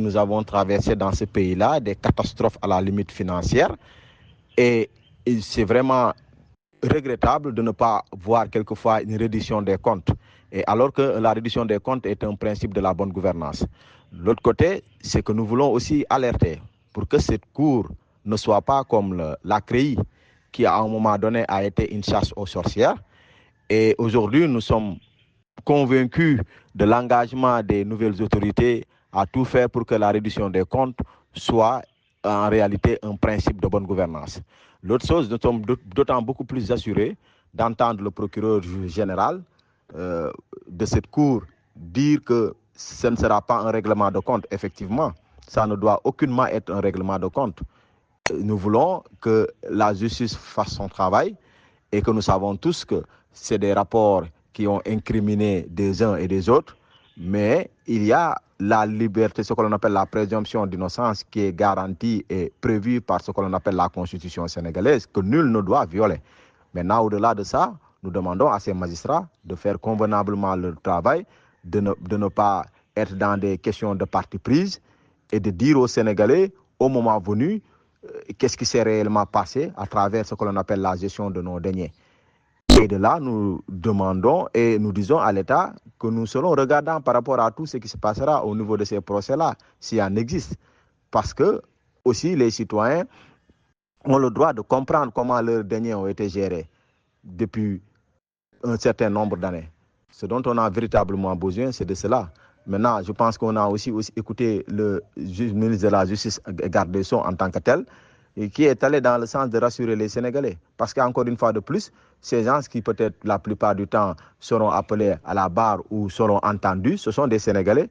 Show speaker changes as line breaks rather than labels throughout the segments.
nous avons traversé dans ce pays-là des catastrophes à la limite financière. Et c'est vraiment regrettable de ne pas voir quelquefois une reddition des comptes, et alors que la reddition des comptes est un principe de la bonne gouvernance. L'autre côté, c'est que nous voulons aussi alerter pour que cette cour ne soit pas comme la CREI, qui à un moment donné a été une chasse aux sorcières. Et aujourd'hui, nous sommes convaincus de l'engagement des nouvelles autorités à tout faire pour que la reddition des comptes soit en réalité un principe de bonne gouvernance. L'autre chose, nous sommes d'autant beaucoup plus assurés d'entendre le procureur général de cette cour dire que ce ne sera pas un règlement de compte. Effectivement, ça ne doit aucunement être un règlement de compte. Nous voulons que la justice fasse son travail et que nous savons tous que c'est des rapports qui ont incriminé des uns et des autres, mais il y a la liberté, ce que l'on appelle la présomption d'innocence, qui est garantie et prévue par ce que l'on appelle la Constitution sénégalaise, que nul ne doit violer. Maintenant, au-delà de ça, nous demandons à ces magistrats de faire convenablement leur travail, de ne pas être dans des questions de parti prise et de dire aux Sénégalais, au moment venu, qu'est-ce qui s'est réellement passé à travers ce que l'on appelle la gestion de nos deniers. Et de là, nous demandons et nous disons à l'État que nous serons regardants par rapport à tout ce qui se passera au niveau de ces procès-là, s'il en existe. Parce que aussi les citoyens ont le droit de comprendre comment leurs deniers ont été gérés depuis un certain nombre d'années. Ce dont on a véritablement besoin, c'est de cela. Maintenant, je pense qu'on a aussi écouté le ministre de la Justice, garde des Sceaux en tant que tel, et qui est allé dans le sens de rassurer les Sénégalais. Parce qu'encore une fois de plus, ces gens qui peut-être la plupart du temps seront appelés à la barre ou seront entendus, ce sont des Sénégalais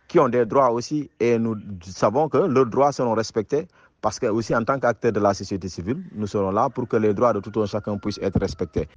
qui ont des droits aussi, et nous savons que leurs droits seront respectés, parce que aussi en tant qu'acteurs de la société civile, nous serons là pour que les droits de tout un chacun puissent être respectés.